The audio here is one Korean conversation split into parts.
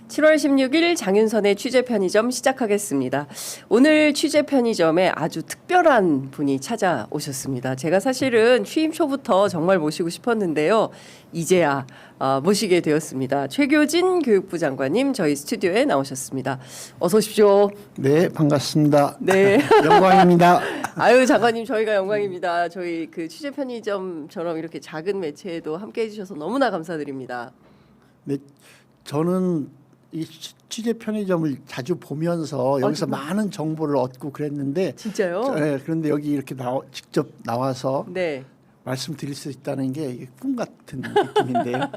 7월 16일 장윤선의 취재 편의점 시작하겠습니다. 오늘 취재 편의점에 아주 특별한 분이 찾아오셨습니다. 제가 사실은 취임 초부터 정말 모시고 싶었는데요. 이제야 모시게 되었습니다. 최교진 교육부 장관님 저희 스튜디오에 나오셨습니다. 어서 오십시오. 네, 반갑습니다. 네. 영광입니다. 아유, 장관님 저희가 영광입니다. 저희 그 취재 편의점처럼 이렇게 작은 매체에도 함께 해주셔서 너무나 감사드립니다. 네, 저는 이 취재 편의점을 자주 보면서 여기서 많은 정보를 얻고 그랬는데 진짜요? 네, 그런데 여기 이렇게 직접 나와서 네. 말씀드릴 수 있다는 게 꿈 같은 느낌인데요.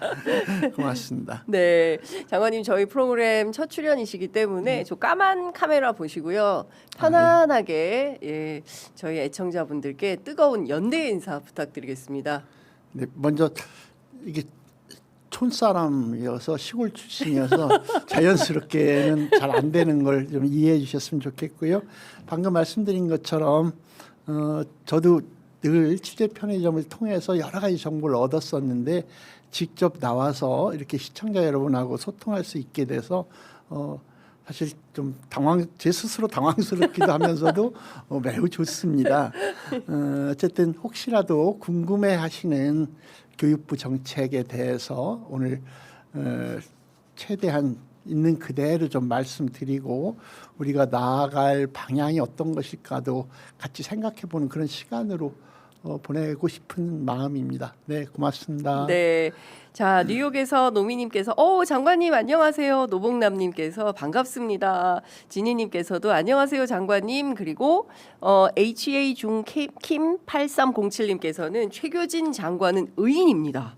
고맙습니다. 네, 장관님 저희 프로그램 첫 출연이시기 때문에 저 까만 카메라 보시고요. 편안하게 예, 저희 애청자분들께 뜨거운 연대 인사 부탁드리겠습니다. 네, 먼저 이게 촌사람이어서 시골 출신이어서 자연스럽게는 잘 안 되는 걸 좀 이해해 주셨으면 좋겠고요. 방금 말씀드린 것처럼 저도 늘 취재 편의점을 통해서 여러 가지 정보를 얻었었는데 직접 나와서 이렇게 시청자 여러분하고 소통할 수 있게 돼서 사실 좀 제 스스로 당황스럽기도 하면서도 매우 좋습니다. 어쨌든 혹시라도 궁금해하시는 교육부 정책에 대해서 오늘 최대한 있는 그대로 좀 말씀드리고 우리가 나아갈 방향이 어떤 것일까도 같이 생각해보는 그런 시간으로 보내고 싶은 마음입니다. 네, 고맙습니다. 네, 자 뉴욕에서 노미님께서 장관님 안녕하세요. 노봉남님께서 반갑습니다. 진희님께서도 안녕하세요 장관님. 그리고 HA 중킴 8307님께서는 최교진 장관은 의인입니다.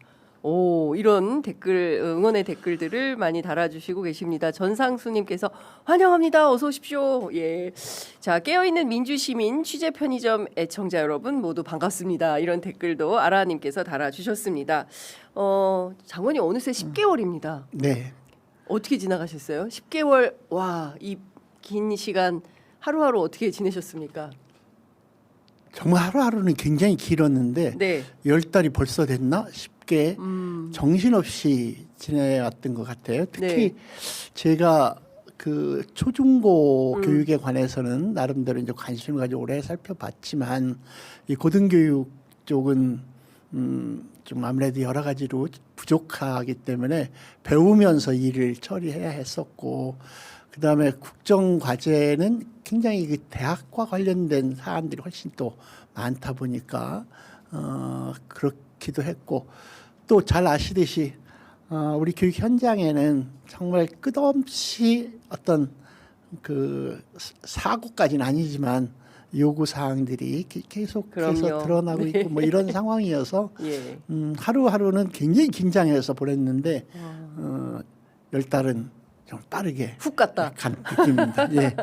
이런 응원의 댓글들을 많이 달아주시고 계십니다. 전상수님께서 환영합니다. 어서 오십시오. 예, 자 깨어있는 민주시민 취재 편의점 애청자 여러분 모두 반갑습니다. 이런 댓글도 아라님께서 달아주셨습니다. 장관님 어느새 10개월입니다. 네. 어떻게 지나가셨어요? 10개월 와, 이 긴 시간 하루하루 어떻게 지내셨습니까? 정말 하루하루는 굉장히 길었는데 네. 10달이 벌써 됐나 싶게 정신없이 지내왔던 것 같아요. 특히 네. 제가 그 초중고 교육에 관해서는 나름대로 이제 관심을 가지고 오래 살펴봤지만 이 고등교육 쪽은 좀 아무래도 여러 가지로 부족하기 때문에 배우면서 일을 처리해야 했었고 그다음에 국정 과제는 굉장히 그 대학과 관련된 사안들이 훨씬 또 많다 보니까 그렇기도 했고 또 잘 아시듯이 우리 교육 현장에는 정말 끝없이 어떤 그 사고까지는 아니지만 요구 사항들이 계속해서 드러나고 네. 있고 뭐 이런 상황이어서 예. 하루하루는 굉장히 긴장해서 보냈는데 10달은 좀 빠르게 훅 갔다. 간 느낌입니다. 예.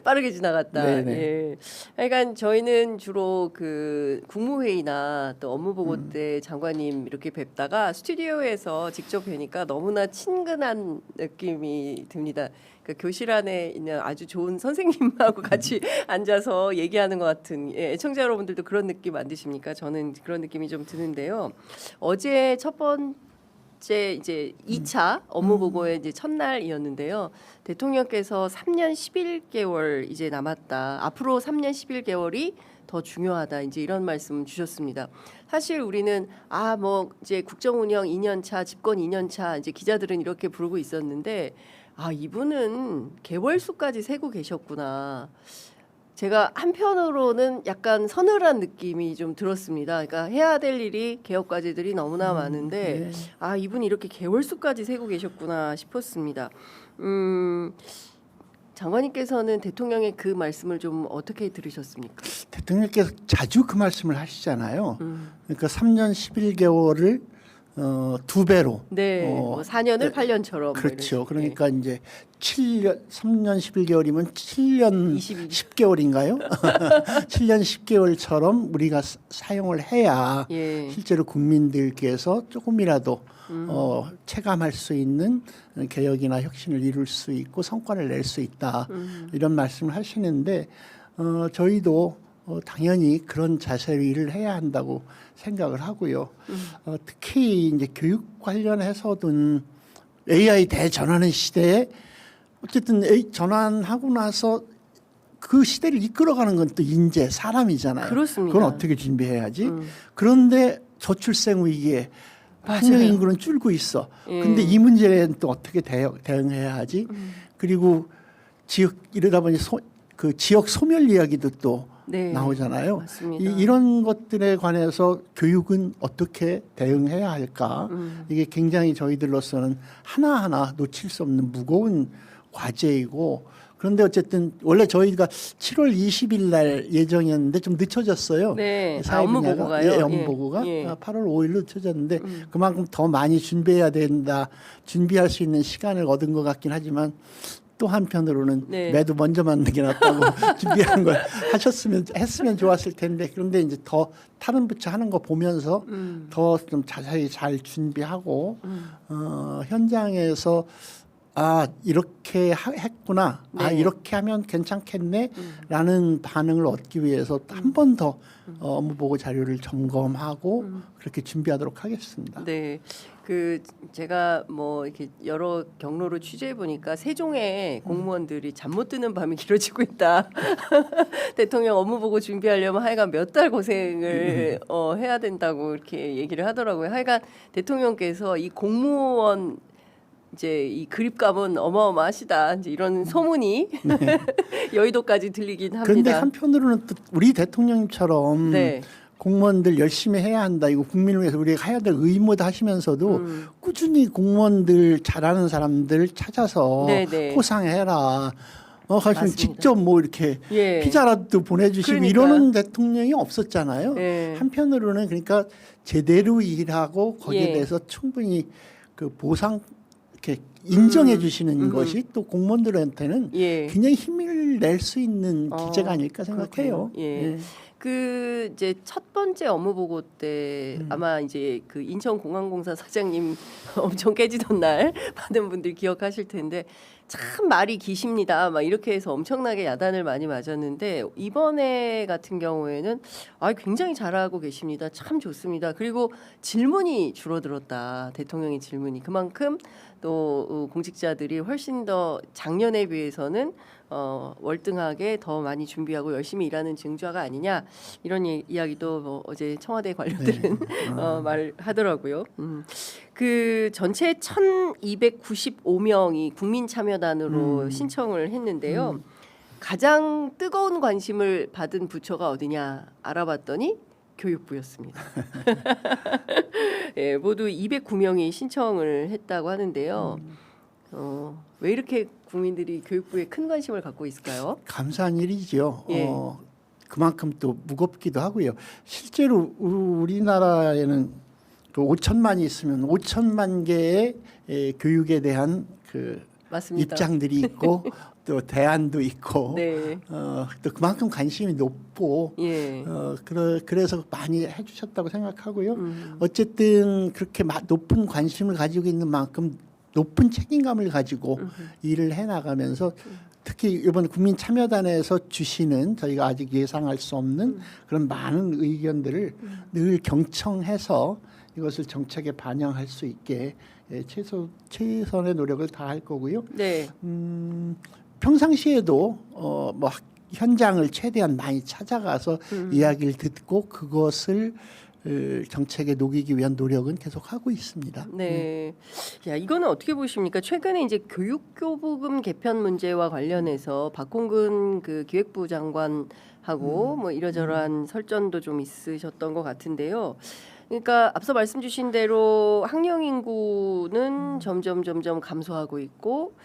빠르게 지나갔다. 네네. 예. 그러니까 저희는 주로 그 국무회의나 또 업무보고 때 장관님 이렇게 뵙다가 스튜디오에서 직접 뵈니까 너무나 친근한 느낌이 듭니다. 그 교실 안에 있는 아주 좋은 선생님하고 같이 앉아서 얘기하는 것 같은 애청자 여러분들도 그런 느낌 안 드십니까? 저는 그런 느낌이 좀 드는데요. 어제 첫 번째 이제 2차 업무 보고의 이제 첫날이었는데요. 대통령께서 3년 11개월 이제 남았다. 앞으로 3년 11개월이 더 중요하다. 이제 이런 말씀 주셨습니다. 사실 우리는 뭐 이제 국정 운영 2년 차, 집권 2년 차 이제 기자들은 이렇게 부르고 있었는데 이분은 개월 수까지 세고 계셨구나. 제가 한편으로는 약간 서늘한 느낌이 좀 들었습니다. 그러니까 해야 될 일이 개혁 과제들이 너무나 많은데 네. 이분이 이렇게 개월수까지 세고 계셨구나 싶었습니다. 장관님께서는 대통령의 그 말씀을 좀 어떻게 들으셨습니까? 대통령께서 자주 그 말씀을 하시잖아요. 그러니까 3년 11개월을 2배로. 네, 뭐 4년을 8년처럼. 그렇죠. 그러니까 이제 3년 11개월이면 7년 10개월인가요? 7년 10개월처럼 우리가 사용을 해야 실제로 국민들께서 조금이라도 체감할 수 있는 개혁이나 혁신을 이룰 수 있고 성과를 낼 수 있다. 이런 말씀을 하시는데 저희도 당연히 그런 자세로 일을 해야 한다고 생각을 하고요. 특히 이제 교육 관련해서든 AI 대전환의 시대에 어쨌든 전환하고 나서 그 시대를 이끌어가는 건 또 인재, 사람이잖아요. 그렇습니다. 그건 어떻게 준비해야지. 그런데 저출생 위기에 학령 인구는 줄고 있어. 근데 이 문제는 또 어떻게 대응해야 하지? 그리고 이러다 보니 그 지역 소멸 이야기도 또 네, 나오잖아요. 맞습니다. 이런 것들에 관해서 교육은 어떻게 대응해야 할까? 이게 굉장히 저희들로서는 하나하나 놓칠 수 없는 무거운 과제이고, 그런데 어쨌든 원래 저희가 7월 20일 날 예정이었는데 좀 늦춰졌어요. 네, 사회 업무 분야가. 보고가요. 예, 업무 보고가 예. 8월 5일로 늦춰졌는데 그만큼 더 많이 준비해야 된다. 준비할 수 있는 시간을 얻은 것 같긴 하지만 또 한편으로는 네. 매도 먼저 맞는 게 낫다고 준비한 걸 했으면 좋았을 텐데, 그런데 이제 더 타른 부처 하는 거 보면서 더 좀 자세히 잘 준비하고 현장에서 이렇게 했구나. 네. 이렇게 하면 괜찮겠네라는 반응을 얻기 위해서 한 번 더 업무 보고 자료를 점검하고 그렇게 준비하도록 하겠습니다. 네, 그 제가 뭐 이렇게 여러 경로로 취재해 보니까 세종의 공무원들이 잠 못 드는 밤이 길어지고 있다. 대통령 업무 보고 준비하려면 하여간 몇 달 고생을 해야 된다고 이렇게 얘기를 하더라고요. 하여간 대통령께서 이 공무원 이제 이 그립감은 어마어마하시다. 이제 이런 소문이 여의도까지 들리긴 합니다. 그런데 한편으로는 또 우리 대통령님처럼 네. 공무원들 열심히 해야 한다. 이거 국민을 위해서 우리가 해야 될 의무다 하시면서도 꾸준히 공무원들 잘하는 사람들 찾아서 네네. 포상해라. 가시면 맞습니다. 직접 뭐 이렇게 예. 피자라도 보내주시고 그러니까요. 이러는 대통령이 없었잖아요. 예. 한편으로는 그러니까 제대로 일하고 거기에 예. 대해서 충분히 그 보상 이렇게 인정해 주시는 것이 또 공무원들한테는 예. 굉장히 힘을 낼 수 있는 기제가 아닐까 생각해요. 그렇군요. 예. 그 이제 첫 번째 업무 보고 때 아마 이제 그 인천공항공사 사장님 엄청 깨지던 날 받은 분들 기억하실 텐데 참 말이 기십니다. 막 이렇게 해서 엄청나게 야단을 많이 맞았는데 이번에 같은 경우에는 굉장히 잘하고 계십니다. 참 좋습니다. 그리고 질문이 줄어들었다. 대통령의 질문이 그만큼 또 공직자들이 훨씬 더 작년에 비해서는 월등하게 더 많이 준비하고 열심히 일하는 증조가 아니냐 이런 이야기도 뭐 어제 청와대 관료들은 말하더라고요. 그 전체 1,295명이 국민참여단으로 신청을 했는데요. 가장 뜨거운 관심을 받은 부처가 어디냐 알아봤더니 교육부였습니다. 예, 모두 209명이 신청을 했다고 하는데요. 왜 이렇게 국민들이 교육부에 큰 관심을 갖고 있을까요? 감사한 일이죠. 예. 그만큼 또 무겁기도 하고요. 실제로 우리나라에는 그 5천만이 있으면 5천만 개의 교육에 대한 그 맞습니다. 입장들이 있고 또 대안도 있고 네. 또 그만큼 관심이 높고 예. 그래서 많이 해주셨다고 생각하고요. 어쨌든 그렇게 높은 관심을 가지고 있는 만큼 높은 책임감을 가지고 일을 해나가면서 특히 이번 국민참여단에서 주시는 저희가 아직 예상할 수 없는 그런 많은 의견들을 늘 경청해서 이것을 정책에 반영할 수 있게 최선의 노력을 다할 거고요. 네. 평상시에도 뭐 현장을 최대한 많이 찾아가서 이야기를 듣고 그것을 정책에 녹이기 위한 노력은 계속 하고 있습니다. 네. 야, 이거는 어떻게 보십니까? 최근에 이제 교육교부금 개편 문제와 관련해서 박홍근 그 기획부 장관하고 뭐 이러저러한 설전도 좀 있으셨던 것 같은데요. 그러니까 앞서 말씀 주신 대로 학령 인구는 점점 감소하고 있고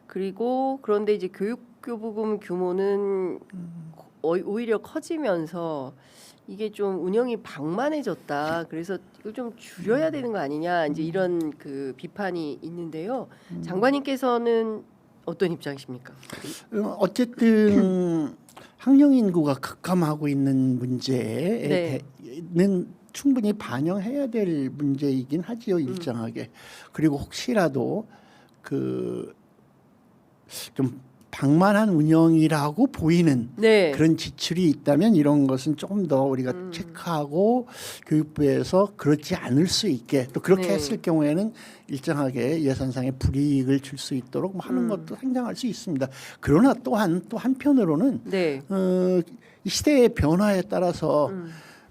그리고 그런데 이제 교육교부금 규모는 오히려 커지면서 이게 좀 운영이 방만해졌다. 그래서 이걸 좀 줄여야 되는 거 아니냐. 이제 이런 그 비판이 있는데요. 장관님께서는 어떤 입장이십니까? 어쨌든 학령 인구가 급감하고 있는 문제는 충분히 반영해야 될 문제이긴 하지요, 일정하게. 그리고 혹시라도 그 좀 방만한 운영이라고 보이는 네. 그런 지출이 있다면 이런 것은 조금 더 우리가 체크하고 교육부에서 그렇지 않을 수 있게 또 그렇게 네. 했을 경우에는 일정하게 예산상의 불이익을 줄 수 있도록 하는 것도 상정할 수 있습니다. 그러나 또한 또 한편으로는 네. 이 시대의 변화에 따라서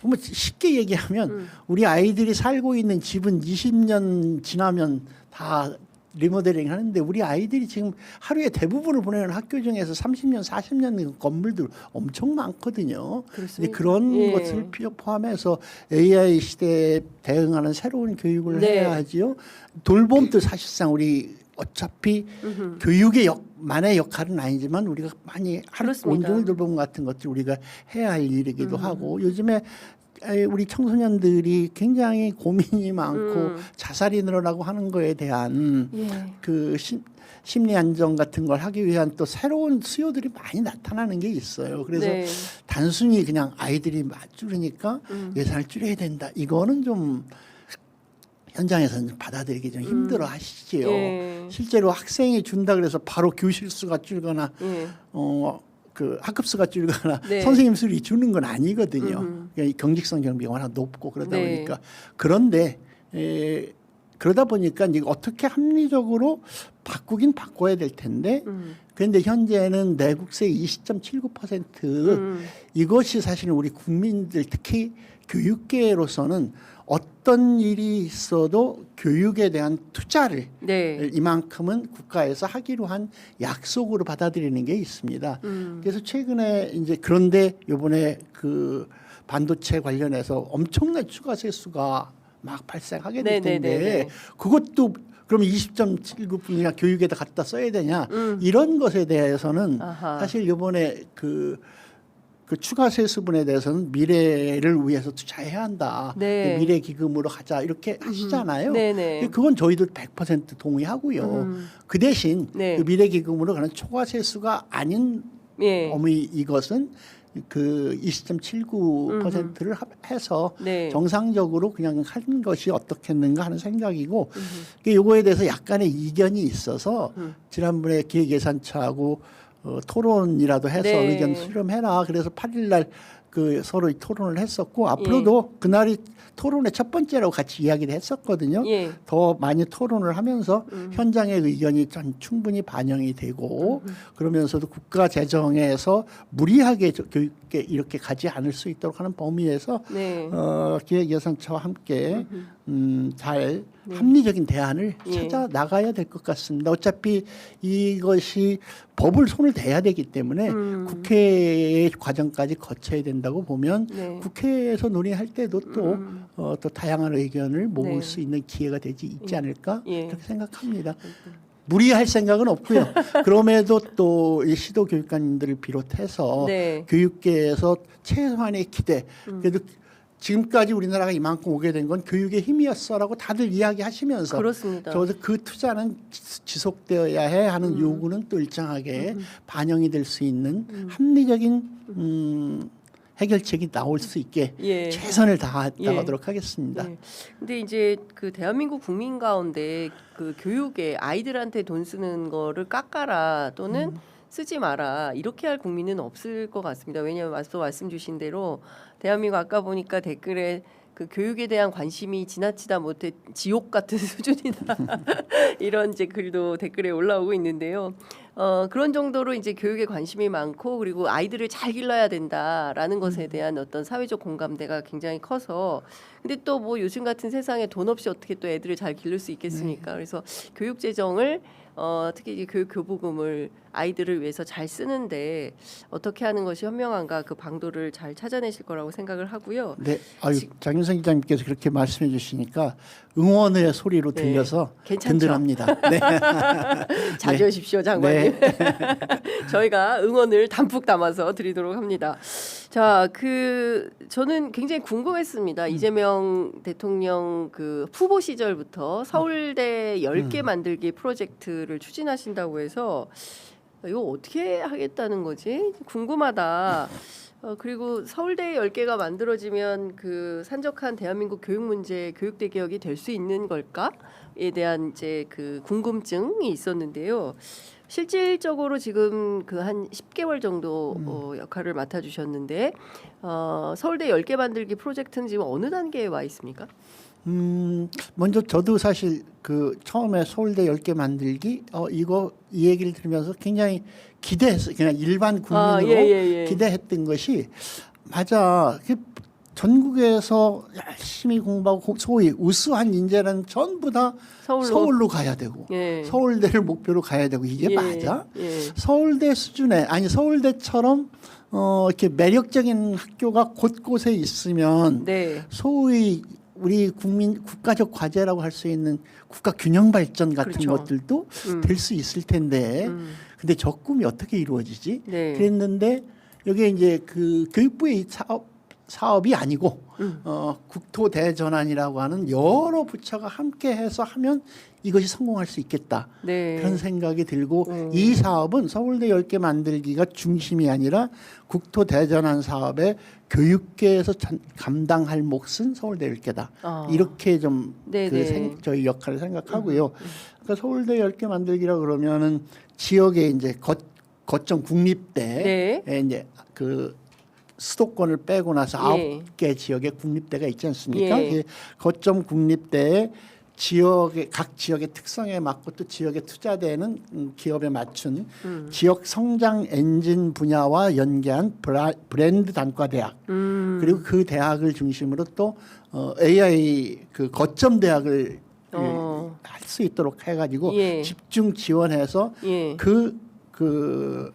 뭐 쉽게 얘기하면 우리 아이들이 살고 있는 집은 20년 지나면 다 리모델링 하는데 우리 아이들이 지금 하루에 대부분을 보내는 학교 중에서 30년, 40년 건물들 엄청 많거든요. 근데 그런 예. 것을 포함해서 AI 시대에 대응하는 새로운 교육을 네. 해야 하지요. 돌봄도 사실상 우리 어차피 교육의 만의 역할은 아니지만 우리가 많이 하루 그렇습니다. 온종일 돌봄 같은 것들 우리가 해야 할 일이기도 하고 요즘에 우리 청소년들이 굉장히 고민이 많고 자살이 늘어나고 하는 거에 대한 예. 그 심리 안정 같은 걸 하기 위한 또 새로운 수요들이 많이 나타나는 게 있어요. 그래서 네. 단순히 그냥 아이들이 줄으니까 예산을 줄여야 된다. 이거는 좀 현장에서는 받아들이기 좀 힘들어 하시지요. 예. 실제로 학생이 준다 그래서 바로 교실 수가 줄거나 예. 그 학급 수가 줄거나 네. 선생님 수를 주는 건 아니거든요. 그러니까 이 경직성 경비가 워낙 높고 그러다 네. 보니까 그런데 그러다 보니까 이제 어떻게 합리적으로 바꾸긴 바꿔야 될 텐데 그런데 현재는 내국세 20.79% 이것이 사실은 우리 국민들 특히 교육계로서는 어떤 일이 있어도 교육에 대한 투자를 네. 이만큼은 국가에서 하기로 한 약속으로 받아들이는 게 있습니다. 그래서 최근에 이제 그런데 이번에 그 반도체 관련해서 엄청난 추가 세수가 막 발생하게 될 텐데 네네네네. 그것도 그럼 20.79분이나 교육에다 갖다 써야 되냐 이런 것에 대해서는 아하. 사실 이번에 그 추가 세수분에 대해서는 미래를 위해서 투자해야 한다. 네. 미래 기금으로 가자 이렇게 하시잖아요. 네네. 그건 저희도 100% 동의하고요. 그 대신 네. 그 미래 기금으로 가는 초과 세수가 아닌 예. 이것은 그 20.79%를 해서 네. 정상적으로 그냥 한 것이 어떻겠는가 하는 생각이고 이거에 대해서 약간의 이견이 있어서 지난번에 기획예산처하고 토론이라도 해서 네. 의견 수렴해라. 그래서 8일 날 그 서로 토론을 했었고 앞으로도 그날이 토론의 첫 번째라고 같이 이야기를 했었거든요. 예. 더 많이 토론을 하면서 현장의 의견이 좀 충분히 반영이 되고 그러면서도 국가 재정에서 무리하게 교육에 이렇게 가지 않을 수 있도록 하는 범위에서 네. 기획예산처와 함께 잘 합리적인 대안을 예. 찾아 나가야 될 것 같습니다. 어차피 이것이 법을 손을 대야 되기 때문에 국회의 과정까지 거쳐야 된다고 보면 네. 국회에서 논의할 때도 또 다양한 의견을 모을 네. 수 있는 기회가 되지 있지 않을까 예. 그렇게 생각합니다. 무리할 생각은 없고요. 그럼에도 또 이 시도 교육관님들을 비롯해서 네. 교육계에서 최소한의 기대 그래도 지금까지 우리나라가 이만큼 오게 된 건 교육의 힘이었어라고 다들 이야기하시면서 그렇습니다. 적어도 그 투자는 지속되어야 해 하는 요구는 또 일정하게 반영이 될 수 있는 합리적인 해결책이 나올 수 있게 예. 최선을 다하도록 하겠습니다. 네. 근데 이제 그 대한민국 국민 가운데 그 교육에 아이들한테 돈 쓰는 거를 깎아라 또는 쓰지 마라 이렇게 할 국민은 없을 것 같습니다. 왜냐하면 앞서 말씀 주신 대로 대한민국 아까 보니까 댓글에 그 교육에 대한 관심이 지나치다 못해 지옥 같은 수준이다 이런 이제 글도 댓글에 올라오고 있는데요. 그런 정도로 이제 교육에 관심이 많고 그리고 아이들을 잘 길러야 된다라는 것에 대한 어떤 사회적 공감대가 굉장히 커서 근데 또 뭐 요즘 같은 세상에 돈 없이 어떻게 또 애들을 잘 기를 수 있겠습니까? 그래서 교육 재정을 특히 이제 교육 교부금을 아이들을 위해서 잘 쓰는데 어떻게 하는 것이 현명한가 그 방도를 잘 찾아내실 거라고 생각을 하고요. 네, 장윤성 기자님께서 그렇게 말씀해 주시니까 응원의 소리로 네, 들려서 괜찮죠? 든든합니다. 네. 자주 하십시오, 장관님. 네. 저희가 응원을 담뿍 담아서 드리도록 합니다. 자, 저는 굉장히 궁금했습니다. 이재명 대통령 그 후보 시절부터 서울대 10개 만들기 프로젝트를 추진하신다고 해서 이거 어떻게 하겠다는 거지? 궁금하다. 그리고 서울대 10개가 만들어지면 그 산적한 대한민국 교육 문제, 교육대 개혁이 될 수 있는 걸까에 대한 이제 그 궁금증이 있었는데요. 실질적으로 지금 그 한 10개월 정도 역할을 맡아주셨는데 서울대 10개 만들기 프로젝트는 지금 어느 단계에 와 있습니까? 먼저 저도 사실 그 처음에 서울대 10개 만들기 이거 이 얘기를 들으면서 굉장히 기대했어요. 그냥 일반 국민으로 예. 기대했던 것이 맞아. 전국에서 열심히 공부하고 소위 우수한 인재는 전부 다 서울로 가야 되고 예. 서울대를 목표로 가야 되고 이게 예. 맞아? 예. 서울대 수준의 아니 서울대처럼 이렇게 매력적인 학교가 곳곳에 있으면 네. 소위 우리 국민 국가적 과제라고 할 수 있는 국가 균형 발전 같은 그렇죠. 것들도 될 수 있을 텐데 근데 저 꿈이 어떻게 이루어지지? 네. 그랬는데 여기 이제 그 교육부의 사업이 아니고 국토 대전환이라고 하는 여러 부처가 함께해서 하면 이것이 성공할 수 있겠다. 네. 그런 생각이 들고 이 사업은 서울대 10개 만들기가 중심이 아니라 국토 대전환 사업의 교육계에서 감당할 몫은 서울대 10개다. 이렇게 좀 저희 역할을 생각하고요. 그러니까 서울대 10개 만들기라 그러면은 지역에 이제 거점 국립대에 이제 그 수도권을 빼고 나서 9개 지역에 국립대가 있지 않습니까? 예. 거점 국립대에 각 지역의 특성에 맞고 또 지역에 투자되는 기업에 맞춘 지역 성장 엔진 분야와 연계한 브랜드 단과 대학 그리고 그 대학을 중심으로 또 AI 그 거점 대학을 할 수 있도록 해가지고 집중 지원해서 그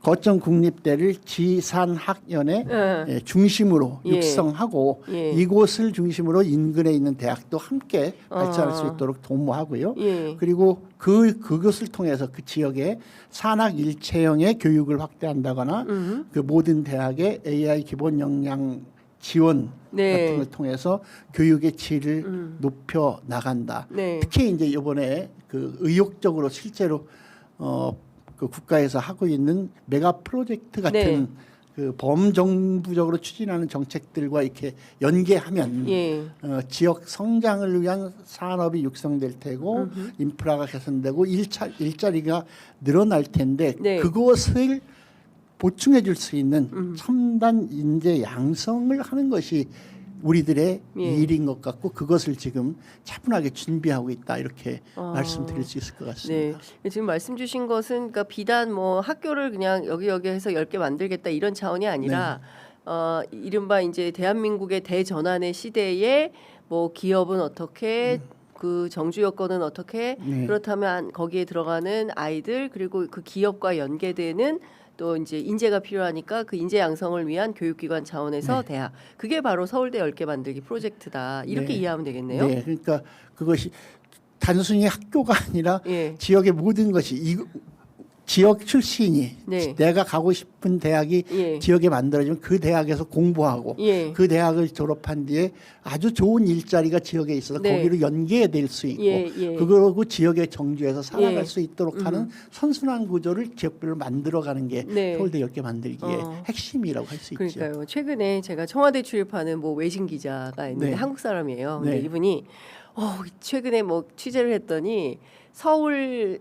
거점 국립대를 지산학연의 중심으로 육성하고 이곳을 중심으로 인근에 있는 대학도 함께 발전할 수 있도록 도모하고요. 그리고 그것을 통해서 그 지역에 산학 일체형의 교육을 확대한다거나 그 모든 대학의 AI 기본 역량 지원 같은 걸 통해서 교육의 질을 높여 나간다. 특히 이제 이번에 그 의욕적으로 실제로 그 국가에서 하고 있는 메가 프로젝트 같은 그 범정부적으로 추진하는 정책들과 이렇게 연계하면 지역 성장을 위한 산업이 육성될 테고 인프라가 개선되고 일자리가 늘어날 텐데 그것을 보충해 줄 수 있는 첨단 인재 양성을 하는 것이 우리들의 일인 것 같고 그것을 지금 차분하게 준비하고 있다 이렇게 말씀드릴 수 있을 것 같습니다. 네. 지금 말씀 주신 것은 그러니까 비단 뭐 학교를 그냥 여기 해서 10개 만들겠다 이런 차원이 아니라 이른바 이제 대한민국의 대전환의 시대에 뭐 기업은 어떻게 그 정주 여건은 어떻게 그렇다면 거기에 들어가는 아이들 그리고 그 기업과 연계되는 또 이제 인재가 필요하니까 그 인재 양성을 위한 교육기관 차원에서 대학 그게 바로 서울대 10개 만들기 프로젝트다 이렇게 이해하면 되겠네요. 네, 그러니까 그것이 단순히 학교가 아니라 지역의 모든 것이 지역 출신이 내가 가고 싶은 대학이 지역에 만들어지면 그 대학에서 공부하고 그 대학을 졸업한 뒤에 아주 좋은 일자리가 지역에 있어서 거기로 연계될 수 있고 그러고 지역의 정주에서 살아갈 수 있도록 하는 선순환 구조를 지역별로 만들어가는 게 서울대 10개 만들기의 핵심이라고 할 수 있죠. 그러니까요. 최근에 제가 청와대 출입하는 뭐 외신 기자가 있는데 한국 사람이에요. 근데 이분이 최근에 뭐 취재를 했더니 서울대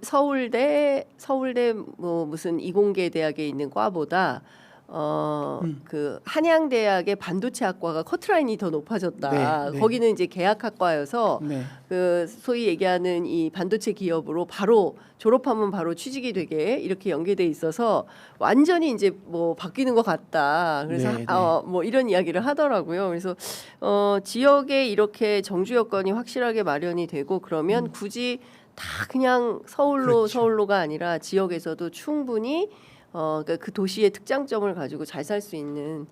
뭐 무슨 이공계 대학에 있는 과보다 그 한양대학의 반도체학과가 커트라인이 더 높아졌다. 거기는 이제 계약학과여서 그 소위 얘기하는 이 반도체 기업으로 바로 졸업하면 바로 취직이 되게 이렇게 연계돼 있어서 완전히 이제 뭐 바뀌는 것 같다. 그래서 뭐 이런 이야기를 하더라고요. 그래서 지역에 이렇게 정주 여건이 확실하게 마련이 되고 그러면 굳이 다 그냥 서울로가 아니라 지역에서도 충분히 그러니까 그 도시의 특장점을 가지고 잘 살 수 있는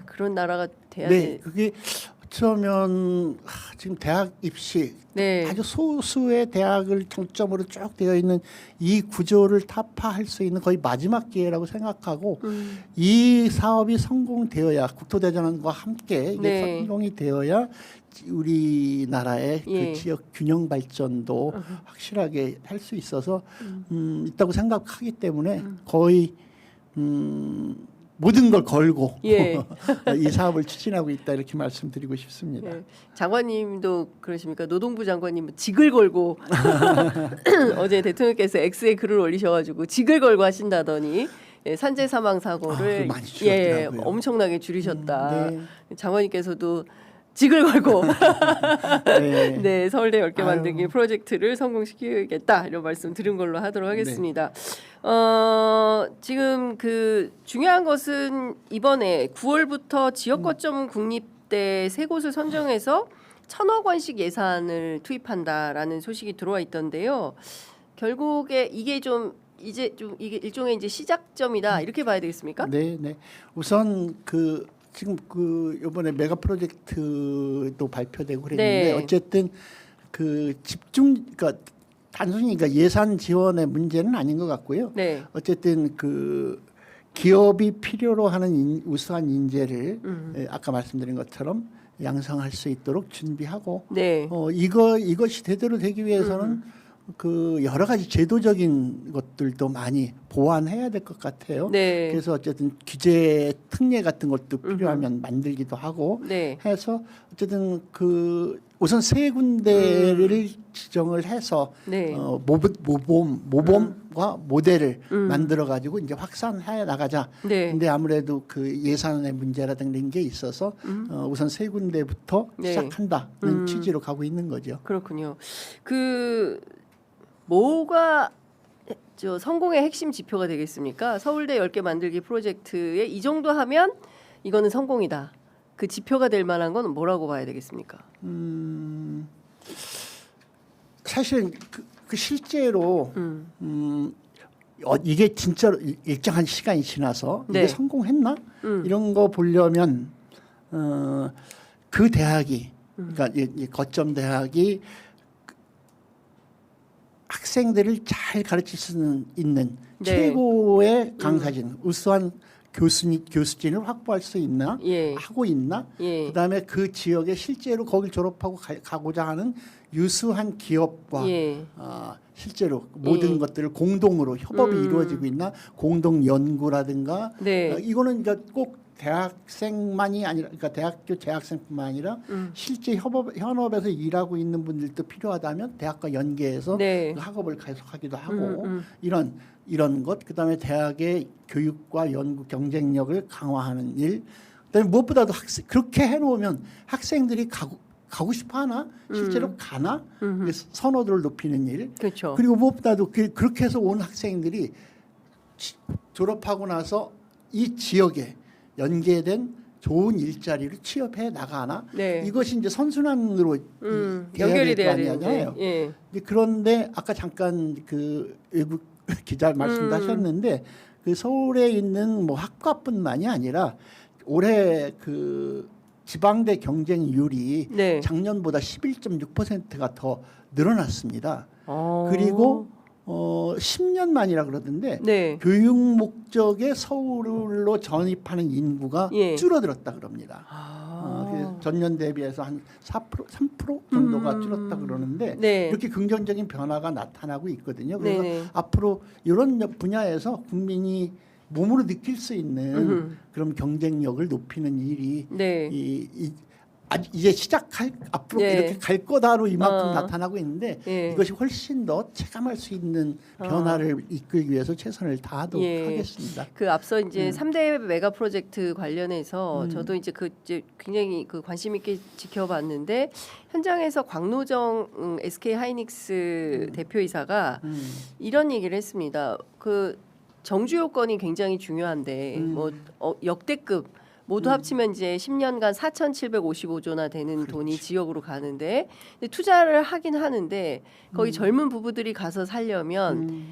그런 나라가 돼야 돼. 그게 어쩌면 지금 대학 입시 아주 소수의 대학을 정점으로 쭉 되어 있는 이 구조를 타파할 수 있는 거의 마지막 기회라고 생각하고 이 사업이 성공되어야 국토대전환과 함께 이게 성공이 되어야 우리나라의 그 지역 균형 발전도 확실하게 할 수 있어서 있다고 생각하기 때문에 거의 모든 걸 걸고 예. 이 사업을 추진하고 있다 이렇게 말씀드리고 싶습니다. 예. 장관님도 그러십니까? 노동부 장관님 직을 걸고 어제 대통령께서 X에 글을 올리셔가지고 직을 걸고 하신다더니 예, 산재 사망 사고를 많이 줄였더라고요. 엄청나게 줄이셨다. 네. 장관님께서도 직을 걸고 네. 네, 서울대 10개 아유. 만들기 프로젝트를 성공시키겠다 이런 말씀 드린 걸로 하도록 하겠습니다. 지금 그 중요한 것은 이번에 9월부터 지역 거점 국립대 세 곳을 선정해서 1,000억 원씩 예산을 투입한다라는 소식이 들어와 있던데요. 결국에 이게 좀 이제 좀 이게 일종의 이제 시작점이다 이렇게 봐야 되겠습니까? 네, 네. 우선 그 지금 그 이번에 메가 프로젝트도 발표되고 그랬는데 네. 어쨌든 그 집중 그러니까 단순히 그러니까 예산 지원의 문제는 아닌 것 같고요. 네. 어쨌든 그 기업이 필요로 하는 우수한 인재를 아까 말씀드린 것처럼 양성할 수 있도록 준비하고 네. 이것이 제대로 되기 위해서는 그 여러 가지 제도적인 것들도 많이 보완해야 될 것 같아요. 네. 그래서 어쨌든 규제 특례 같은 것도 필요하면 만들기도 하고 네. 해서 어쨌든 그 우선 세 군데를 지정을 해서 네. 모범과 모델을 만들어 가지고 이제 확산해 나가자. 네. 근데 아무래도 그 예산의 문제라든가 이런 게 있어서 우선 세 군데부터 네. 시작한다는 취지로 가고 있는 거죠. 그렇군요. 그 뭐가 저 성공의 핵심 지표가 되겠습니까? 서울대 10개 만들기 프로젝트에 이 정도 하면 이거는 성공이다. 그 지표가 될 만한 건 뭐라고 봐야 되겠습니까? 사실 그 실제로 이게 진짜로 일정한 시간이 지나서 네. 이게 성공했나 이런 거 보려면 그 대학이 그러니까 이 거점 대학이 학생들을 잘 가르칠 수 있는 네. 최고의 강사진, 우수한 교수진을 확보할 수 있나 예. 하고 있나 예. 그다음에 그 지역에 실제로 거길 졸업하고 가고자 하는 유수한 기업과 예. 실제로 모든 것들을 공동으로 협업이 이루어지고 있나 공동 연구라든가 네. 이거는 그러니까 꼭 대학생만이 아니라 그러니까 대학교 재학생뿐만 아니라 실제 현업에서 일하고 있는 분들도 필요하다면 대학과 연계해서 네. 그 학업을 계속하기도 하고 이런 것 그다음에 대학의 교육과 연구 경쟁력을 강화하는 일 그다음에 무엇보다도 그렇게 해놓으면 학생들이 가고 싶어하나 실제로 가나 선호도를 높이는 일 그렇죠. 그리고 무엇보다도 그렇게 해서 온 학생들이 졸업하고 나서 이 지역에 연계된 좋은 일자리를 취업해 나가나 네. 이것이 이제 선순환으로 연결이 돼야 되잖아요. 되는데. 예. 그런데 아까 잠깐 그 외국 기자 말씀도 하셨는데 그 서울에 있는 뭐 학과뿐만이 아니라 올해 그 지방대 경쟁률이 네. 작년보다 11.6%가 더 늘어났습니다. 어. 그리고 10년 만이라 그러던데 네. 교육 목적의 서울로 전입하는 인구가 예. 줄어들었다 그럽니다. 아. 그래서 전년 대비해서 한 4%, 3% 정도가 줄었다 그러는데 네. 이렇게 긍정적인 변화가 나타나고 있거든요. 그래서 네네. 앞으로 이런 분야에서 국민이 몸으로 느낄 수 있는 그런 경쟁력을 높이는 일이 네. 이제 시작할 앞으로 네. 이렇게 갈 거다로 이만큼 나타나고 있는데 예. 이것이 훨씬 더 체감할 수 있는 변화를 이끌기 위해서 최선을 다하도록 예. 하겠습니다. 그 앞서 이제 3대 메가 프로젝트 관련해서 저도 이제 이제 굉장히 그 관심 있게 지켜봤는데 현장에서 광노정 SK 하이닉스 대표이사가 이런 얘기를 했습니다. 그 정주 요건이 굉장히 중요한데 뭐 역대급 모두 합치면 이제 10년간 4,755조나 되는 돈이 지역으로 가는데 근데 투자를 하긴 하는데 거기 젊은 부부들이 가서 살려면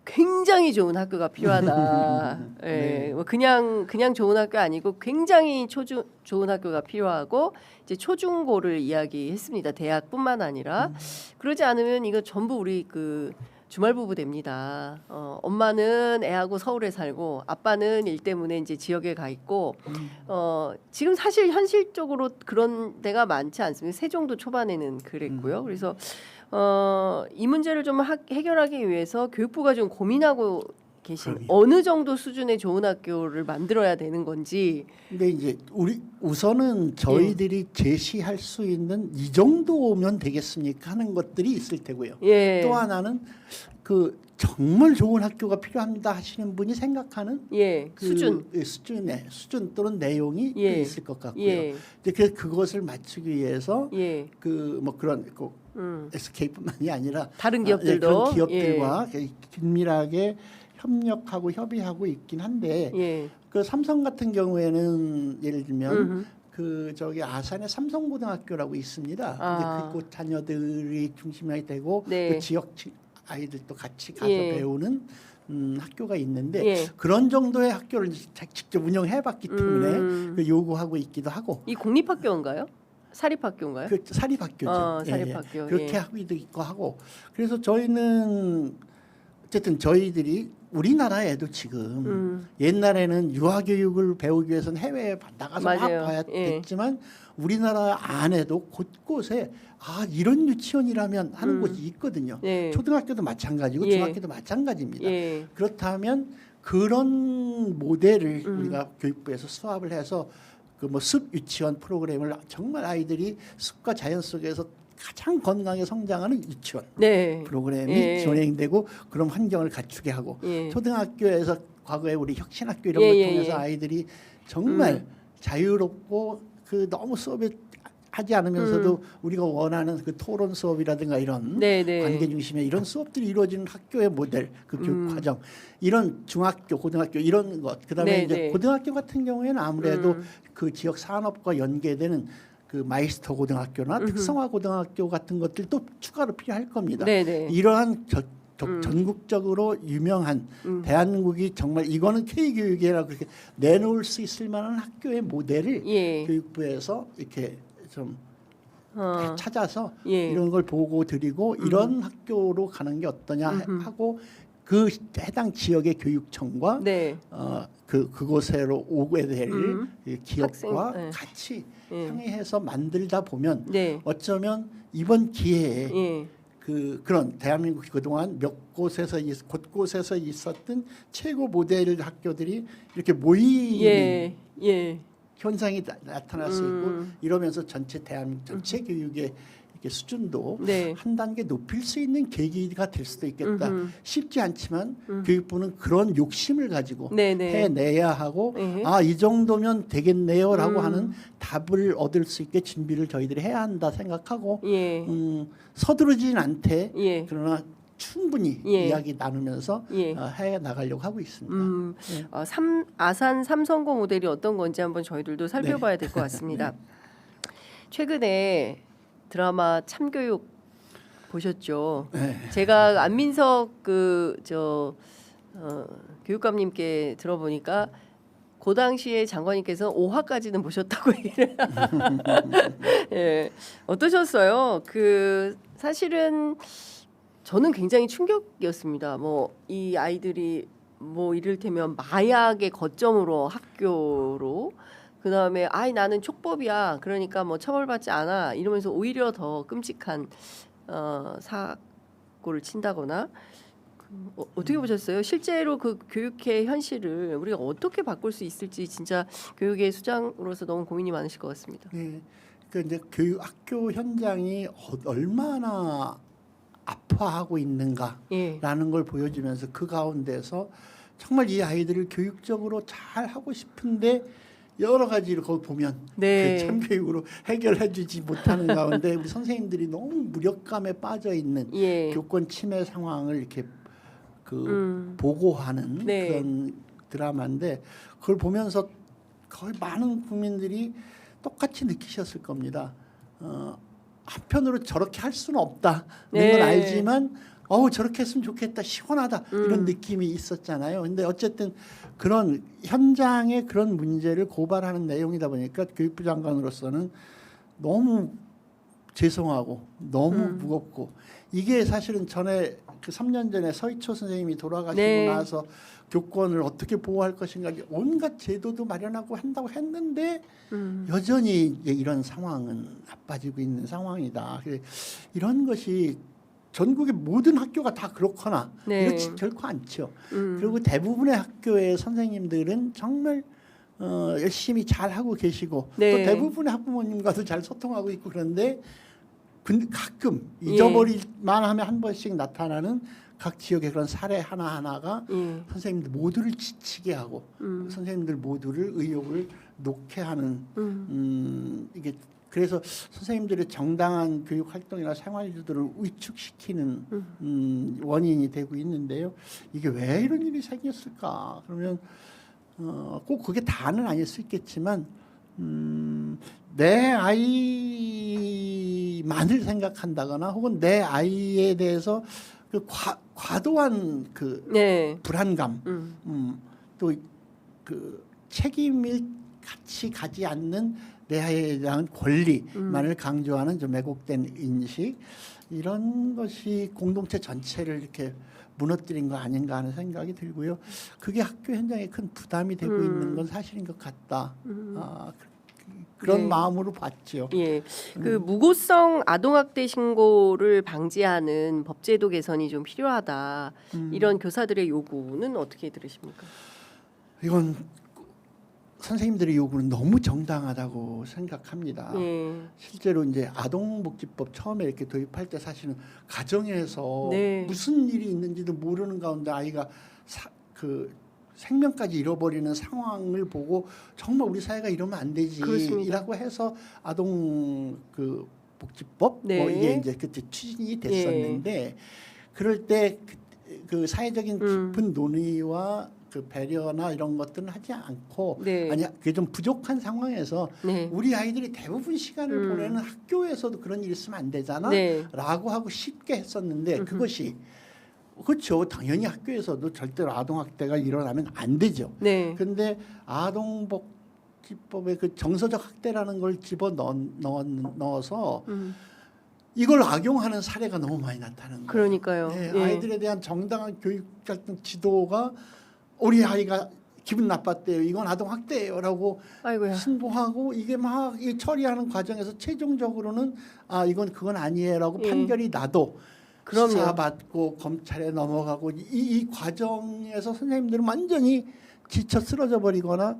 굉장히 좋은 학교가 필요하다. 예, 네. 뭐 그냥 좋은 학교 아니고 굉장히 좋은 학교가 필요하고 이제 초중고를 이야기했습니다. 대학뿐만 아니라 그러지 않으면 이거 전부 우리 그 주말 부부 됩니다. 엄마는 애하고 서울에 살고 아빠는 일 때문에 이제 지역에 가 있고 지금 사실 현실적으로 그런 데가 많지 않습니다. 세종도 초반에는 그랬고요. 그래서 이 문제를 좀 해결하기 위해서 교육부가 좀 고민하고 계신 그럼요. 어느 정도 수준의 좋은 학교를 만들어야 되는 건지. 근데 이제 우선은 저희들이 제시할 수 있는 이 정도면 되겠습니까 하는 것들이 있을 테고요. 예. 또 하나는 그 정말 좋은 학교가 필요합니다 하시는 분이 생각하는 예. 그 수준 또는 내용이 또 예. 있을 것 같고요. 예. 이제 그것을 맞추기 위해서 예. 그 뭐 그런 SK뿐만이 아니라 다른 기업들도 그런 기업들과 긴밀하게 협력하고 협의하고 있긴 한데 예. 그 삼성 같은 경우에는 예를 들면 음흠. 그 저기 아산에 삼성고등학교라고 있습니다. 아. 근데 그 자녀들이 중심이 되고 네. 그 지역 아이들도 같이 가서 예. 배우는 학교가 있는데 예. 그런 정도의 학교를 직접 운영해봤기 때문에 그 요구하고 있기도 하고 이 공립학교인가요? 사립학교인가요? 그 사립학교죠. 사립학교. 그렇게 예. 하기도 있고 하고 그래서 저희는 어쨌든 저희들이 우리나라에도 지금 옛날에는 유아교육을 배우기 위해서는 해외에 나가서 막 맞아요. 봐야 예. 됐지만 우리나라 안에도 곳곳에 이런 유치원이라면 하는 곳이 있거든요. 예. 초등학교도 마찬가지고 예. 중학교도 마찬가지입니다. 예. 그렇다면 그런 모델을 우리가 교육부에서 수합을 해서 그 뭐 숲 유치원 프로그램을 정말 아이들이 숲과 자연 속에서 가장 건강하게 성장하는 유치원 네. 프로그램이 예. 진행되고 그런 환경을 갖추게 하고 예. 초등학교에서 과거에 우리 혁신학교 이런 예, 걸 예, 통해서 예. 아이들이 정말 자유롭고 그 너무 수업에 하지 않으면서도 우리가 원하는 그 토론 수업이라든가 이런 네, 네. 관계 중심의 이런 수업들이 이루어지는 학교의 모델 그 교육 과정 이런 중학교 고등학교 이런 것 그다음에 네, 이제 네. 고등학교 같은 경우에는 아무래도 그 지역 산업과 연계되는 그 마이스터 고등학교나 특성화 고등학교 같은 것들도 추가로 필요할 겁니다. 네, 네. 이러한 전국적으로 유명한 대한민국이 정말 이거는 K교육이라고 그렇게 내놓을 수 있을 만한 학교의 모델을 예. 교육부에서 이렇게 좀 찾아서 예. 이런 걸 보고 드리고 이런 학교로 가는 게 어떠냐 하고 그 해당 지역의 교육청과 네. 그곳으로 오게 될 기업과 학생, 네. 같이 예. 상의해서 만들다 보면 네. 어쩌면 이번 기회에 예. 그런 대한민국이 그동안 몇 곳곳에서 있었던 최고 모델 학교들이 이렇게 모이는 예. 예. 현상이 나타날 수 있고 이러면서 전체 대한민국 전체 교육의 이렇게 수준도 네. 한 단계 높일 수 있는 계기가 될 수도 있겠다. 쉽지 않지만 교육부는 그런 욕심을 가지고 네, 네. 해내야 하고 예. 이 정도면 되겠네요라고 하는 답을 얻을 수 있게 준비를 저희들이 해야 한다 생각하고 예. 서두르진 않되 예. 그러나 충분히 예. 이야기 나누면서 예. 해 나가려고 하고 있습니다. 네. 아산 삼성고 모델이 어떤 건지 한번 저희들도 살펴봐야 될 것 같습니다. 최근에 드라마 참교육 보셨죠? 네. 제가 안민석 교육감님께 들어보니까 그 당시에 장관님께서 5화까지는 보셨다고 얘기를. 예. 어떠셨어요? 사실은 저는 굉장히 충격이었습니다. 뭐 이 아이들이 뭐 이를테면 마약의 거점으로 학교로 그다음에 나는 촉법이야. 그러니까 뭐 처벌받지 않아. 이러면서 오히려 더 끔찍한 사고를 친다거나 어떻게 보셨어요? 실제로 그 교육의 현실을 우리가 어떻게 바꿀 수 있을지 진짜 교육의 수장으로서 너무 고민이 많으실 것 같습니다. 네. 그 이제 학교 현장이 얼마나 아파하고 있는가라는 예. 걸 보여주면서 그 가운데서 정말 이 아이들을 교육적으로 잘 하고 싶은데 여러 가지를 거기 보면 네. 그 참교육으로 해결해주지 못하는 가운데 우리 선생님들이 너무 무력감에 빠져 있는 예. 교권 침해 상황을 이렇게 보고하는 네. 그런 드라마인데 그걸 보면서 거의 많은 국민들이 똑같이 느끼셨을 겁니다. 한편으로 저렇게 할 수는 없다는 네. 건 알지만 저렇게 했으면 좋겠다 시원하다 이런 느낌이 있었잖아요. 근데 어쨌든 그런 현장의 그런 문제를 고발하는 내용이다 보니까 교육부 장관으로서는 너무 죄송하고 너무 무겁고 이게 사실은 전에 그 3년 전에 서희초 선생님이 돌아가시고 네. 나서 교권을 어떻게 보호할 것인가 온갖 제도도 마련하고 한다고 했는데 여전히 이제 이런 상황은 나빠지고 있는 상황이다. 이런 것이 전국의 모든 학교가 다 그렇거나 네. 이렇지 결코 않죠. 그리고 대부분의 학교의 선생님들은 정말 열심히 잘 하고 계시고 네. 또 대부분의 학부모님과도 잘 소통하고 있고 그런데 가끔 잊어버릴만 하면 한 번씩 나타나는 각 지역의 그런 사례 하나하나가 선생님들 모두를 지치게 하고 선생님들 모두를 의욕을 놓게 하는 이게 그래서 선생님들의 정당한 교육 활동이나 생활 유도를 위축시키는 원인이 되고 있는데요. 이게 왜 이런 일이 생겼을까? 그러면 꼭 그게 다는 아닐 수 있겠지만 내 아이만을 생각한다거나 혹은 내 아이에 대해서 그 과도한 그 불안감 또 그 책임을 같이 가지 않는 내 아이에 대한 권리만을 강조하는 좀 왜곡된 인식 이런 것이 공동체 전체를 이렇게 무너뜨린 거 아닌가 하는 생각이 들고요. 그게 학교 현장에 큰 부담이 되고 있는 건 사실인 것 같다. 그런 마음으로 봤죠. 예, 그 무고성 아동학대 신고를 방지하는 법제도 개선이 좀 필요하다. 이런 교사들의 요구는 어떻게 들으십니까? 이건 선생님들의 요구는 너무 정당하다고 생각합니다. 실제로 이제 아동복지법 처음에 이렇게 도입할 때 사실은 가정에서 무슨 일이 있는지도 모르는 가운데 아이가 그 생명까지 잃어버리는 상황을 보고 정말 우리 사회가 이러면 안 되지라고 해서 아동 그 복지법 뭐 이게 이제 그때 추진이 됐었는데 그럴 때 그 사회적인 깊은 논의와 그 배려나 이런 것들은 하지 않고 아니 그게 좀 부족한 상황에서 우리 아이들이 대부분 시간을 보내는 학교에서도 그런 일이 있으면 안 되잖아 라고 하고 쉽게 했었는데 그것이 그렇죠. 당연히 학교에서도 절대로 아동학대가 일어나면 안 되죠. 그런데 아동복지법에 그 정서적 학대라는 걸 집어넣어서 이걸 악용하는 사례가 너무 많이 나타나는 거예요. 그러니까요. 아이들에 대한 정당한 교육활동 지도가 우리 아이가 기분 나빴대요. 이건 아동학대예요라고 신고하고 이게 막 처리하는 과정에서 최종적으로는 이건 그건 아니에요라고 판결이 나도 수사받고 검찰에 넘어가고 이 과정에서 선생님들은 완전히 지쳐 쓰러져 버리거나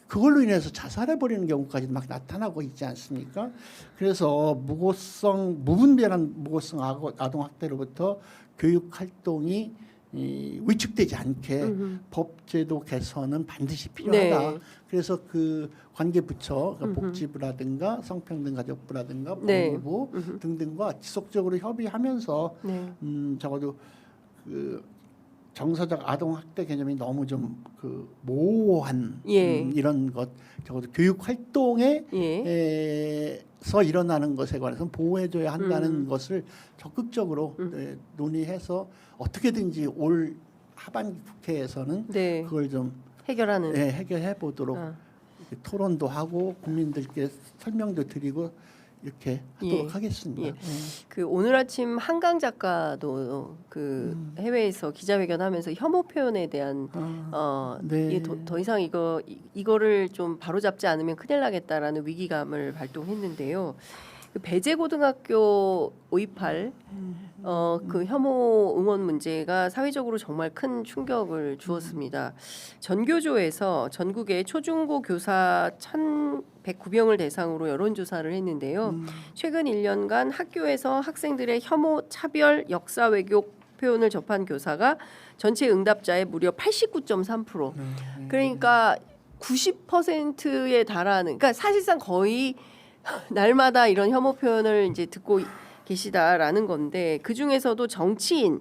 그걸로 인해서 자살해버리는 경우까지 막 나타나고 있지 않습니까? 그래서 무분별한 무고성 아동학대로부터 교육활동이 위축되지 않게 법제도 개선은 반드시 필요하다. 그래서 그 관계부처 복지부라든가 성평등가족부라든가 법무부 등등과 지속적으로 협의하면서 적어도 그 정서적 아동학대 개념이 너무 좀 그 모호한 이런 것 적어도 교육활동에서 일어나는 것에 관해서 보호해줘야 한다는 것을 적극적으로 논의해서 어떻게든지 올 하반기 국회에서는 그걸 좀 해결해 보도록 토론도 하고 국민들께 설명도 드리고 이렇게 하도록 하겠습니다. 그 오늘 아침 한강 작가도 그 해외에서 기자회견하면서 혐오 표현에 대한 이게 더 이상 이거를 좀 바로잡지 않으면 큰일 나겠다라는 위기감을 발동했는데요. 그 배재고등학교 528 그 혐오 응원 문제가 사회적으로 정말 큰 충격을 주었습니다. 전교조에서 전국의 초중고 교사 1,109명을 대상으로 여론조사를 했는데요. 최근 1년간 학교에서 학생들의 혐오, 차별, 역사 왜곡 표현을 접한 교사가 전체 응답자의 무려 89.3%. 그러니까 90%에 달하는. 그러니까 사실상 거의 날마다 이런 혐오 표현을 이제 듣고 계시다라는 건데 그 중에서도 정치인,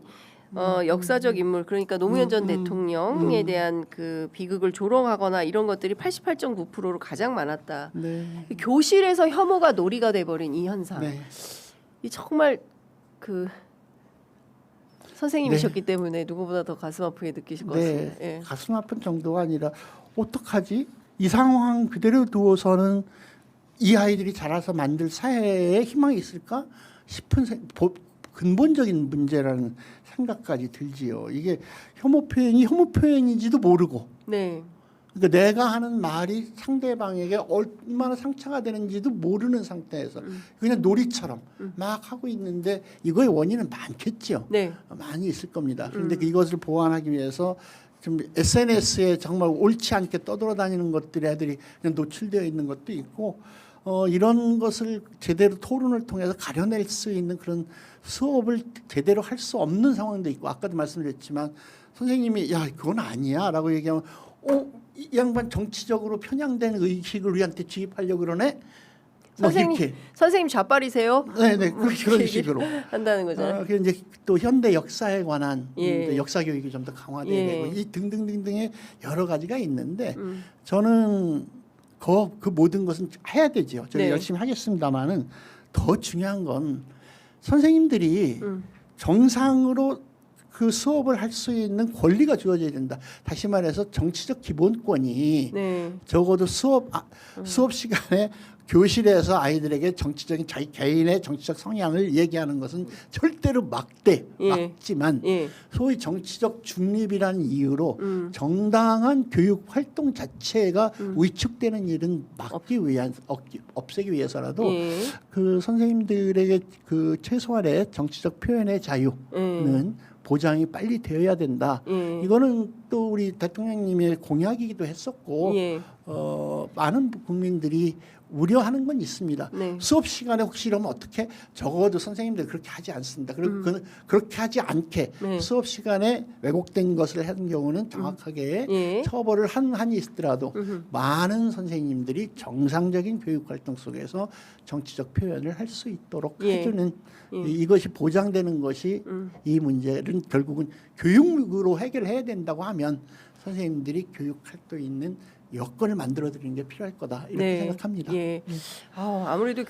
역사적 인물 그러니까 노무현 전 대통령에 대한 그 비극을 조롱하거나 이런 것들이 88.9%로 가장 많았다. 교실에서 혐오가 놀이가 돼버린 이 현상, 이 정말 그 선생님이셨기 때문에 누구보다 더 가슴 아프게 느끼실 것 같습니다. 가슴 아픈 정도가 아니라 어떡하지? 이 상황 그대로 두어서는 이 아이들이 자라서 만들 사회에 희망이 있을까 싶은 근본적인 문제라는 생각까지 들지요. 이게 혐오 표현인지도 모르고 그러니까 내가 하는 말이 상대방에게 얼마나 상처가 되는지도 모르는 상태에서 그냥 놀이처럼 막 하고 있는데 이거의 원인은 많겠죠. 네. 많이 있을 겁니다. 그런데 이것을 보완하기 위해서 좀 SNS에 정말 옳지 않게 떠돌아다니는 것들이 애들이 그냥 노출되어 있는 것도 있고 이런 것을 제대로 토론을 통해서 가려낼 수 있는 그런 수업을 제대로 할 수 없는 상황도 있고 아까도 말씀드렸지만 선생님이 야 그건 아니야라고 얘기하면 이 양반 정치적으로 편향된 의식을 우리한테 주입하려고 그러네. 뭐 이렇게. 선생님 좌빨이세요? 네네 뭐 그런 이렇게 식으로 한다는 거잖아요. 그 이제 또 현대 역사에 관한 예. 역사 교육이 좀 더 강화돼야 예. 되고 이 등등등등의 여러 가지가 있는데 저는 그 모든 것은 해야 되죠. 저희 네. 열심히 하겠습니다만은 더 중요한 건 선생님들이 정상으로 그 수업을 할 수 있는 권리가 주어져야 된다. 다시 말해서 정치적 기본권이 네. 적어도 수업 시간에 교실에서 아이들에게 정치적인 자기 개인의 정치적 성향을 얘기하는 것은 절대로 막지만 예. 소위 정치적 중립이라는 이유로 정당한 교육 활동 자체가 위축되는 일은 없애기 위해서라도 예. 그 선생님들에게 그 최소한의 정치적 표현의 자유는 보장이 빨리 되어야 된다. 이거는 또 우리 대통령님의 공약이기도 했었고 예. 많은 국민들이 우려하는 건 있습니다. 네. 수업 시간에 혹시 이러면 어떻게 적어도 선생님들 그렇게 하지 않습니다. 그렇게 하지 않게 네. 수업 시간에 왜곡된 것을 하는 경우는 정확하게 예. 처벌을 한이 있더라도 많은 선생님들이 정상적인 교육 활동 속에서 정치적 표현을 할 수 있도록 예. 해주는 이것이 보장되는 것이 이 문제는 결국은 교육으로 해결해야 된다고 하면 선생님들이 교육할 수 있는 여건을 만들어 드리는 게 필요할 거다 이렇게 네. 생각합니다. 예. 아무래도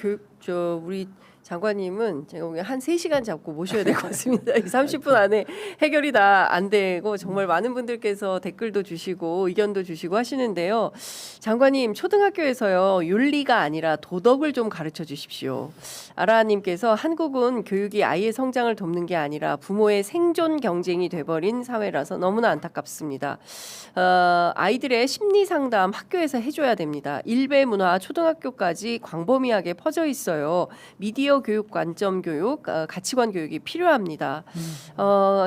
우리 장관님은 제가 보기엔 한 3시간 잡고 모셔야 될 것 같습니다. 30분 안에 해결이 다 안 되고 정말 많은 분들께서 댓글도 주시고 의견도 주시고 하시는데요. 장관님 초등학교에서요 윤리가 아니라 도덕을 좀 가르쳐 주십시오. 아라님께서 한국은 교육이 아이의 성장을 돕는 게 아니라 부모의 생존 경쟁이 돼버린 사회라서 너무나 안타깝습니다. 아이들의 심리 상담 학교에서 해줘야 됩니다. 일베 문화 초등학교까지 광범위하게 퍼져 있어요. 미디어 교육, 관점 교육, 가치관 교육이 필요합니다.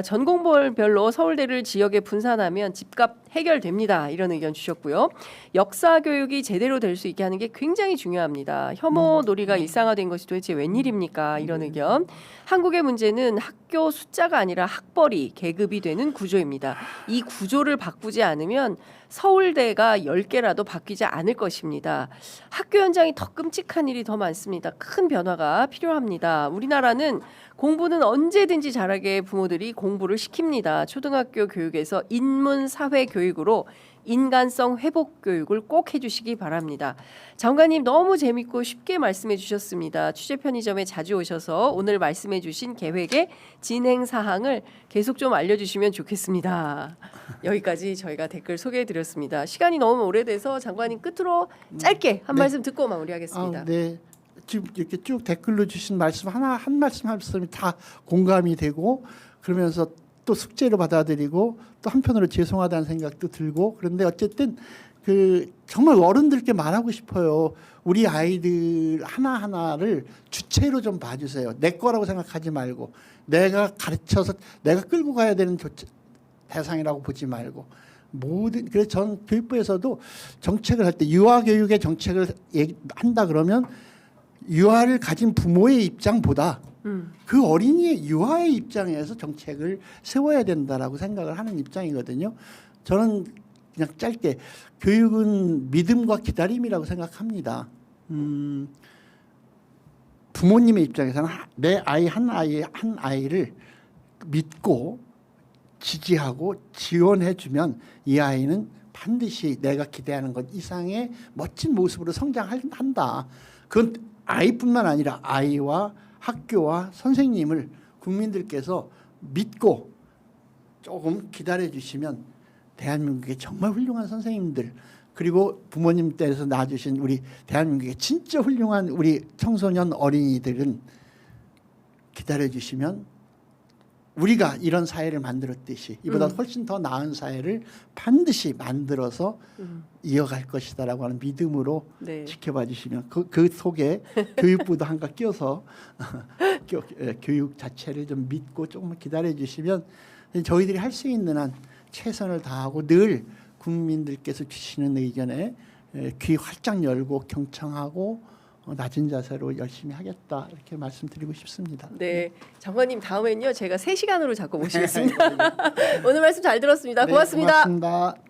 전공별로 서울대를 지역에 분산하면 집값 해결됩니다. 이런 의견 주셨고요. 역사 교육이 제대로 될 수 있게 하는 게 굉장히 중요합니다. 혐오 놀이가 일상화된 것이 도대체 웬일입니까? 이런 의견. 한국의 문제는 학교 숫자가 아니라 학벌이 계급이 되는 구조입니다. 이 구조를 바꾸지 않으면 서울대가 10개라도 바뀌지 않을 것입니다. 학교 현장이 더 끔찍한 일이 더 많습니다. 큰 변화가 필요합니다. 우리나라는 공부는 언제든지 잘하게 부모들이 공부를 시킵니다. 초등학교 교육에서 인문 사회 교육으로 인간성 회복 교육을 꼭 해주시기 바랍니다. 장관님 너무 재밌고 쉽게 말씀해 주셨습니다. 취재 편의점에 자주 오셔서 오늘 말씀해 주신 계획의 진행 사항을 계속 좀 알려주시면 좋겠습니다. 여기까지 저희가 댓글 소개해 드렸습니다. 시간이 너무 오래돼서 장관님 끝으로 짧게 한 말씀 듣고 마무리하겠습니다. 네. 지금 이렇게 쭉 댓글로 주신 말씀 한 말씀이 다 공감이 되고 그러면서 또 숙제로 받아들이고 또 한편으로 죄송하다는 생각도 들고 그런데 어쨌든 정말 어른들께 말하고 싶어요. 우리 아이들 하나하나를 주체로 좀 봐주세요. 내 거라고 생각하지 말고 내가 가르쳐서 내가 끌고 가야 되는 대상이라고 보지 말고 그래서 전 교육부에서도 정책을 할 때 유아 교육의 정책을 한다 그러면 유아를 가진 부모의 입장보다 그 어린이의 유아의 입장에서 정책을 세워야 된다라고 생각을 하는 입장이거든요. 저는 그냥 짧게 교육은 믿음과 기다림이라고 생각합니다. 부모님의 입장에서는 내 아이 한 아이를 믿고 지지하고 지원해주면 이 아이는 반드시 내가 기대하는 것 이상의 멋진 모습으로 성장한다. 그건 아이뿐만 아니라 아이와 학교와 선생님을 국민들께서 믿고 조금 기다려주시면 대한민국의 정말 훌륭한 선생님들 그리고 부모님 댁에서 낳아주신 우리 대한민국의 진짜 훌륭한 우리 청소년 어린이들은 기다려주시면 우리가 이런 사회를 만들었듯이 이보다 훨씬 더 나은 사회를 반드시 만들어서 이어갈 것이다라고 하는 믿음으로 네. 지켜봐 주시면 그 속에 교육부도 한가 끼어서 교육 자체를 좀 믿고 조금 기다려 주시면 저희들이 할 수 있는 한 최선을 다하고 늘 국민들께서 주시는 의견에 귀 활짝 열고 경청하고 낮은 자세로 열심히 하겠다 이렇게 말씀드리고 싶습니다. 네, 장관님 다음엔요 제가 3시간으로 자꾸 모시겠습니다. 오늘 말씀 잘 들었습니다. 네, 고맙습니다. 고맙습니다.